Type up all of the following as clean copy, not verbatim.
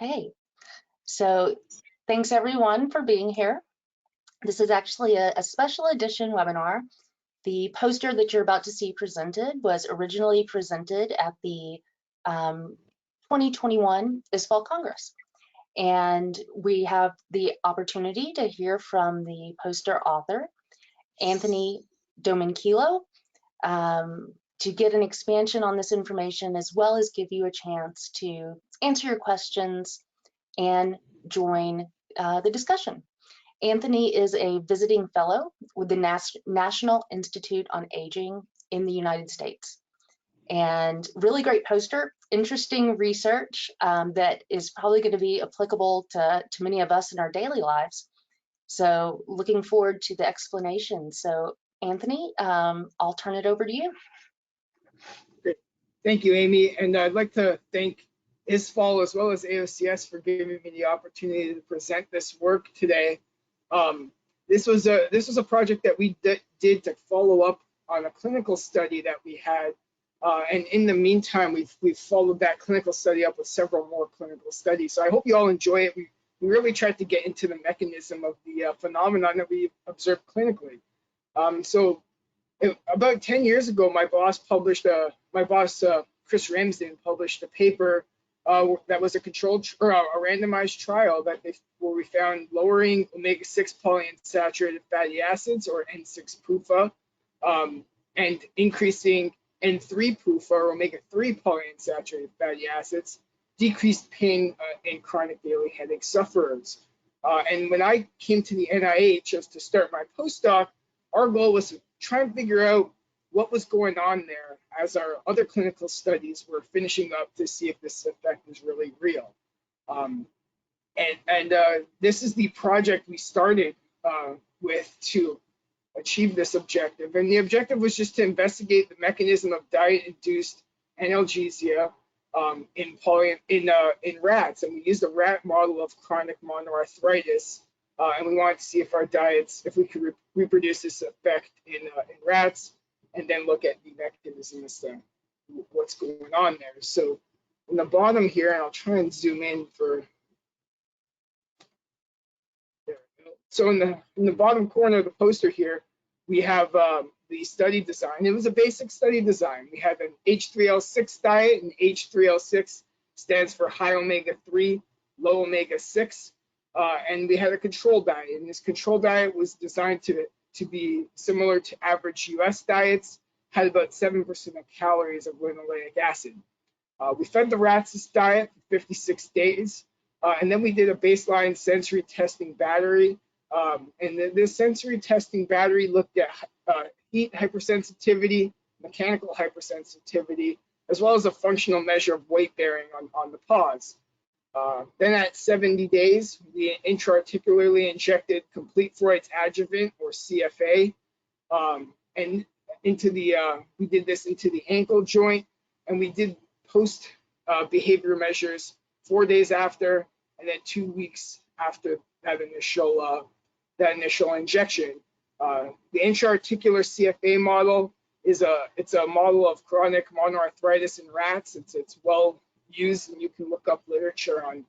Okay, so thanks everyone for being here. This is actually a special edition webinar. The poster that you're about to see presented was originally presented at the 2021 ISSFAL Congress. And we have the opportunity to hear from the poster author, Anthony Domenichiello, to get an expansion on this information, as well as give you a chance to answer your questions and join the discussion. Anthony is a visiting fellow with the National Institute on Aging in the United States. And really great poster, interesting research that is probably going to be applicable to many of us in our daily lives. So looking forward to the explanation. So Anthony, I'll turn it over to you. Great. Thank you, Amy. And I'd like to thank ISSFAL as well as AOCS for giving me the opportunity to present this work today. This was a project that we did to follow up on a clinical study that we had, and in the meantime, we've followed that clinical study up with several more clinical studies. So I hope you all enjoy it. We really tried to get into the mechanism of the phenomenon that we observed clinically. About 10 years ago, my boss, Chris Ramsden, published a paper that was a controlled or a randomized trial where we found lowering omega-6 polyunsaturated fatty acids, or N6-PUFA, and increasing N3-PUFA, or omega-3 polyunsaturated fatty acids, decreased pain in chronic daily headache sufferers. And when I came to the NIH as to start my postdoc, our goal was to try and figure out what was going on there as our other clinical studies were finishing up to see if this effect is really real. This is the project we started with to achieve this objective. And the objective was just to investigate the mechanism of diet-induced analgesia in rats. And we used a rat model of chronic monoarthritis. And we wanted to see if our diets, if we could reproduce this effect in rats, and then look at the mechanisms to what's going on there. So in the bottom here, and I'll try and zoom in for, there we go. So in the bottom corner of the poster here, we have the study design. It was a basic study design. We had an H3L6 diet, and H3L6 stands for high omega-3, low omega-6. And we had a control diet, and this control diet was designed to be similar to average US diets, had about 7% of calories of linoleic acid. We fed the rats this diet for 56 days, and then we did a baseline sensory testing battery. And this sensory testing battery looked at heat hypersensitivity, mechanical hypersensitivity, as well as a functional measure of weight bearing on the paws. Then at 70 days, we intra-articularly injected complete Freud's adjuvant, or CFA, and we did this into the ankle joint, and we did post behavior measures 4 days after, and then 2 weeks after that initial injection. The intra-articular CFA model it's a model of chronic monoarthritis in rats. It's well used, and you can look up literature on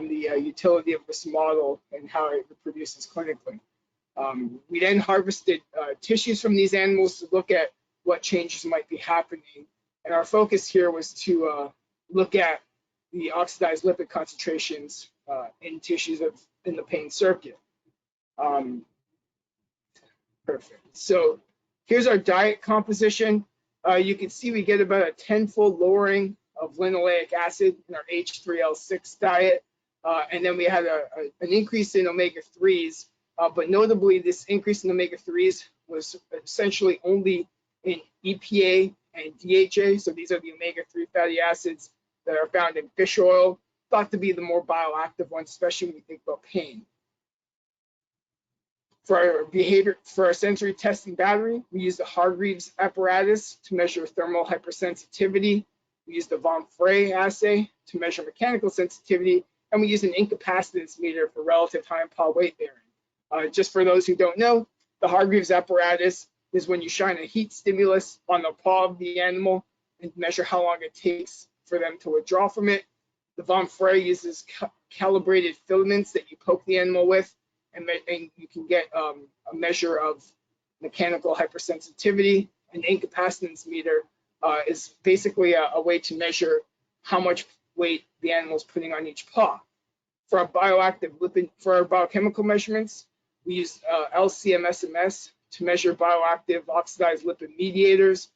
the utility of this model and how it reproduces clinically. We then harvested tissues from these animals to look at what changes might be happening, and our focus here was to look at the oxidized lipid concentrations in tissues in the pain circuit. Perfect. So here's our diet composition. You can see we get about a 10-fold lowering of linoleic acid in our H3L6 diet, and then we had an increase in omega-3s, but notably this increase in omega-3s was essentially only in EPA and DHA, so these are the omega-3 fatty acids that are found in fish oil, thought to be the more bioactive ones, especially when you think about pain. For our sensory testing battery, we used the Hargreaves apparatus to measure thermal hypersensitivity. We used the Von Frey assay to measure mechanical sensitivity, and we used an incapacitance meter for relative hind paw weight bearing. Just for those who don't know, the Hargreaves apparatus is when you shine a heat stimulus on the paw of the animal and measure how long it takes for them to withdraw from it. The von Frey uses calibrated filaments that you poke the animal with, and you can get a measure of mechanical hypersensitivity. An incapacitance meter is basically a way to measure how much weight the animal is putting on each paw. For our biochemical measurements, we use LCMSMS to measure bioactive oxidized lipid mediators.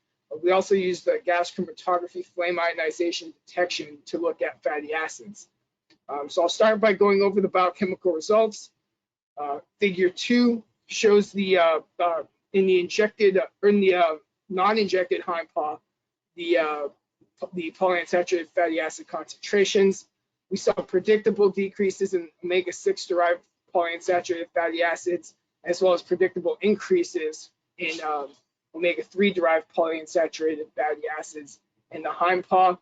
We also use the gas chromatography flame ionization detection to look at fatty acids. So I'll start by going over the biochemical results. Figure 2 shows the in the injected or in the non-injected hind paw the polyunsaturated fatty acid concentrations. We saw predictable decreases in omega-6 derived polyunsaturated fatty acids, as well as predictable increases in omega-3 derived polyunsaturated fatty acids in the hind paw.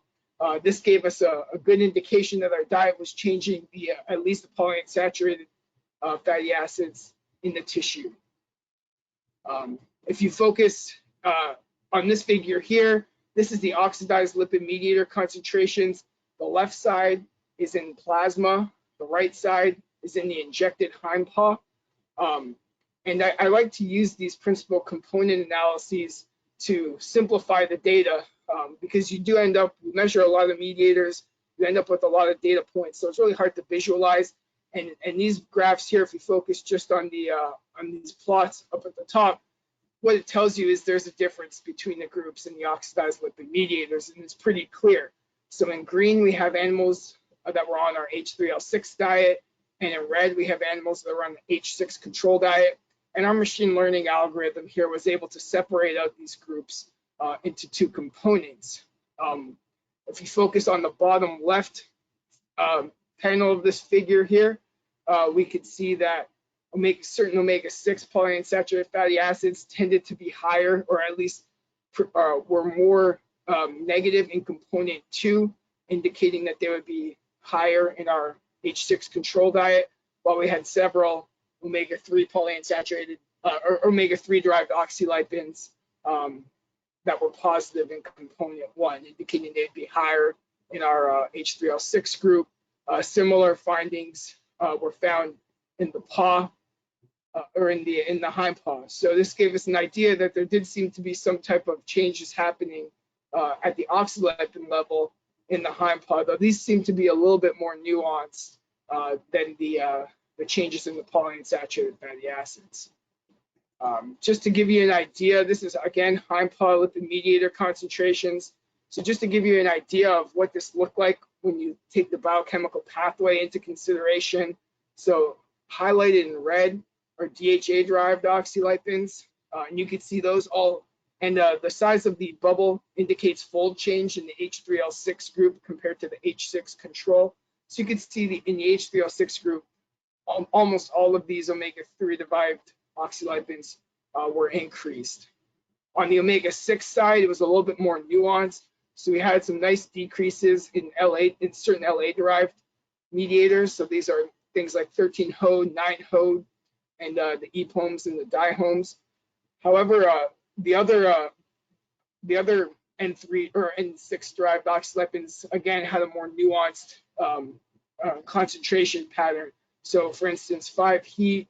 This gave us a good indication that our diet was changing at least the polyunsaturated fatty acids in the tissue. If you focus on this figure here, this is the oxidized lipid mediator concentrations. The left side is in plasma, the right side is in the injected hind paw. And I like to use these principal component analyses to simplify the data because you do end up, you measure a lot of mediators, you end up with a lot of data points. So it's really hard to visualize. And these graphs here, if you focus just on these plots up at the top, what it tells you is there's a difference between the groups and the oxidized lipid mediators, and it's pretty clear. So in green, we have animals that were on our H3L6 diet, and in red, we have animals that were on the H6 control diet. And our machine learning algorithm here was able to separate out these groups into two components. If you focus on the bottom left panel of this figure here, we could see that certain omega-6 polyunsaturated fatty acids tended to be higher, or at least were more negative in component 2, indicating that they would be higher in our H6 control diet, while we had several omega-3 polyunsaturated or omega-3 derived oxylipins that were positive in component 1, indicating they'd be higher in our H3L6 group. Similar findings were found in the paw or in the hind paw. So this gave us an idea that there did seem to be some type of changes happening at the oxylipin level in the hind paw, though these seem to be a little bit more nuanced than the changes in the polyunsaturated fatty acids. Just to give you an idea, this is again hind paw lipid mediator concentrations. So just to give you an idea of what this looked like when you take the biochemical pathway into consideration. So highlighted in red are DHA-derived oxylipins, and you can see those all, and the size of the bubble indicates fold change in the H3L6 group compared to the H6 control. So you can see in the H3L6 group, almost all of these omega-3 derived oxylipins were increased. On the omega-6 side, it was a little bit more nuanced. So we had some nice decreases in certain LA-derived mediators. So these are things like 13-HOD, 9-HOD, and the EPOMs and the dihomes. However, the other N3 or N6 derived oxylipins again had a more nuanced concentration pattern. So, for instance, 5-HEAT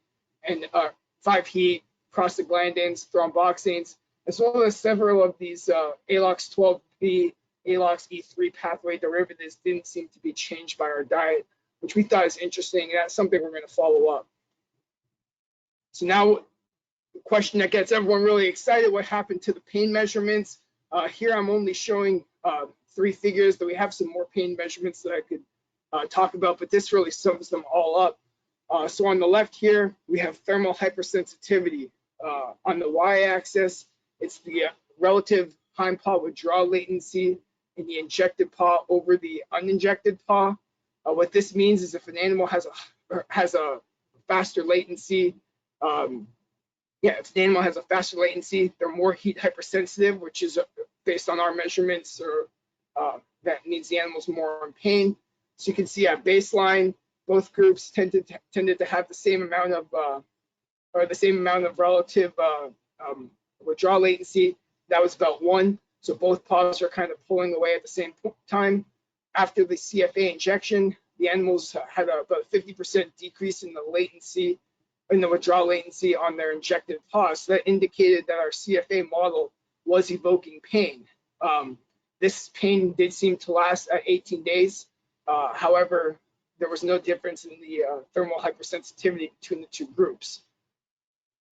and 5-HEAT, prostaglandins, thromboxanes, as well as several of these ALOX12B, ALOX-E3 pathway derivatives didn't seem to be changed by our diet, which we thought is interesting, and that's something we're going to follow up. So now the question that gets everyone really excited, what happened to the pain measurements? Here I'm only showing 3 figures, though we have some more pain measurements that I could talk about, but this really sums them all up. So on the left here, we have thermal hypersensitivity. On the y-axis, it's the relative hind paw withdrawal latency in the injected paw over the uninjected paw. What this means is if an animal has a faster latency, if the animal has a faster latency, they're more heat hypersensitive, which is based on our measurements, or that means the animal's more in pain. So you can see at baseline, both groups tended to have the same amount of relative withdrawal latency. That was about 1. So both paws are kind of pulling away at the same time. after the CFA injection, the animals had about a 50% decrease in the latency, in the withdrawal latency on their injected paws. So that indicated that our CFA model was evoking pain. This pain did seem to last at 18 days. However, there was no difference in the thermal hypersensitivity between the two groups.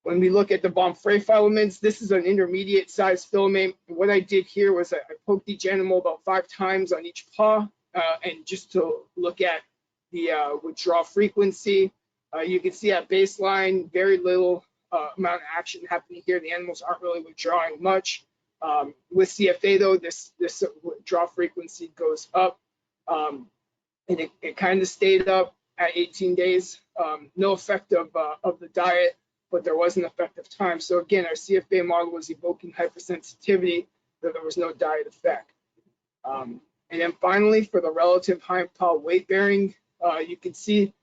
When we look at the Bomfray filaments, this is an intermediate size filament. What I did here was I poked each animal about 5 times on each paw, and just to look at the withdrawal frequency. You can see at baseline, very little amount of action happening here. The animals aren't really withdrawing much. With CFA though, this withdrawal frequency goes up, and it kind of stayed up at 18 days. No effect of the diet, but there was an effect of time. So again, our CFA model was evoking hypersensitivity, though there was no diet effect. And then finally, for the relative hind paw weight bearing, you can see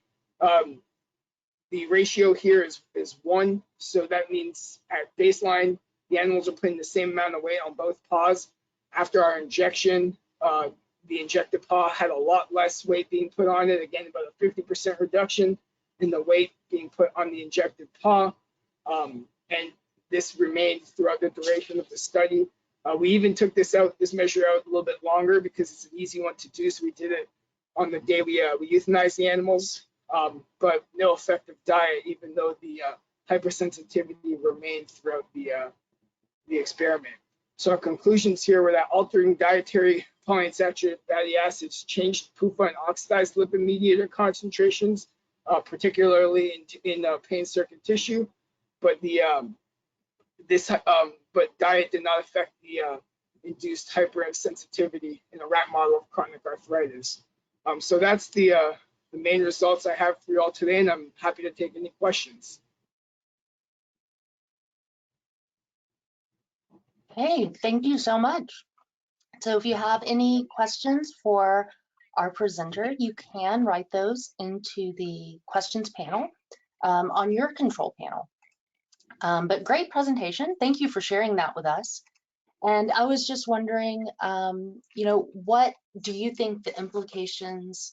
the ratio here is 1. So that means at baseline, the animals are putting the same amount of weight on both paws. After our injection, the injected paw had a lot less weight being put on it. Again, about a 50% reduction in the weight being put on the injected paw. And this remained throughout the duration of the study. We even took this measure out a little bit longer because it's an easy one to do. So we did it on the day we euthanized the animals, but no effective diet, even though the hypersensitivity remained throughout the experiment. So our conclusions here were that altering dietary polyunsaturated fatty acids changed PUFA and oxidized lipid mediator concentrations, particularly in pain circuit tissue, but but diet did not affect the induced hypersensitivity in a rat model of chronic arthritis. So that's the main results I have for you all today, and I'm happy to take any questions. Hey, thank you so much. So if you have any questions for our presenter, you can write those into the questions panel on your control panel. But great presentation. Thank you for sharing that with us. And I was just wondering, what do you think the implications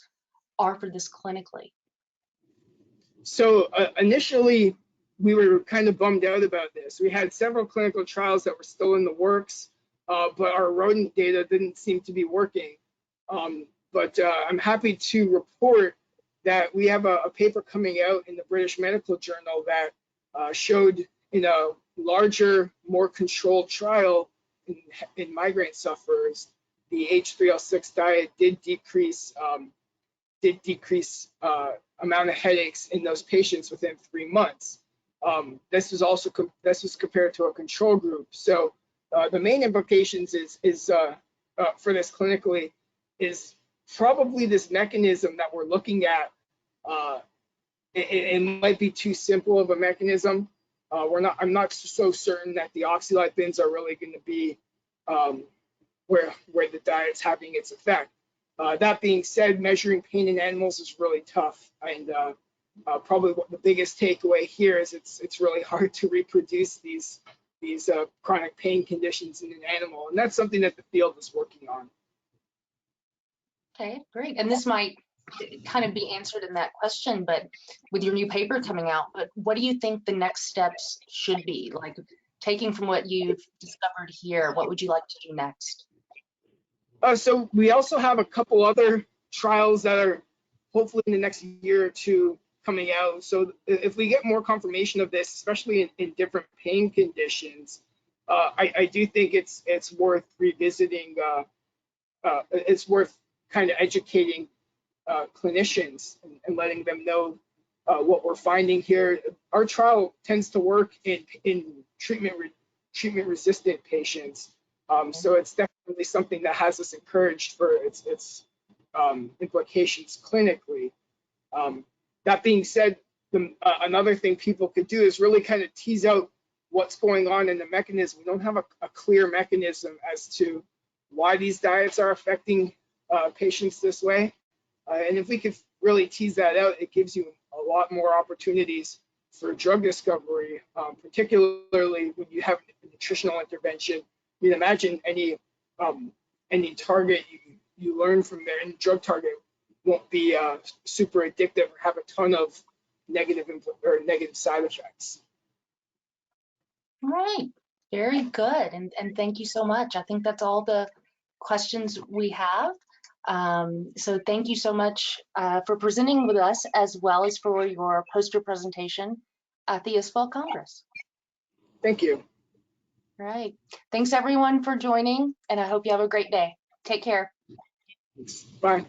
are for this clinically? So initially, we were kind of bummed out about this. We had several clinical trials that were still in the works, but our rodent data didn't seem to be working. But I'm happy to report that we have a paper coming out in the British Medical Journal that showed in a larger, more controlled trial in migraine sufferers, the H3L6 diet did decrease amount of headaches in those patients within 3 months. This was compared to a control group. So the main implications is for this clinically is probably this mechanism that we're looking at. It might be too simple of a mechanism. I'm not so certain that the oxylipins are really going to be where the diet's having its effect. That being said, measuring pain in animals is really tough, and probably the biggest takeaway here is it's really hard to reproduce these chronic pain conditions in an animal, and that's something that the field is working on. Okay, great. And this might kind of be answered in that question, but with your new paper coming out, but what do you think the next steps should be? Like, taking from what you've discovered here, what would you like to do next? So we also have a couple other trials that are hopefully in the next year or two coming out. So if we get more confirmation of this, especially in different pain conditions, I do think it's worth revisiting. It's worth kind of educating clinicians and letting them know what we're finding here. Our trial tends to work in treatment-resistant patients. So it's definitely something that has us encouraged for its implications clinically. That being said, another thing people could do is really kind of tease out what's going on in the mechanism. We don't have a clear mechanism as to why these diets are affecting patients this way. And if we could really tease that out, it gives you a lot more opportunities for drug discovery, particularly when you have a nutritional intervention. I mean, imagine any target you learn from there, and drug target won't be super addictive or have a ton of negative side effects. All right, very good, and thank you so much. I think that's all the questions we have. So thank you so much for presenting with us, as well as for your poster presentation at the ISSFAL Congress. Thank you. All right, thanks everyone for joining, and I hope you have a great day. Take care. Bye.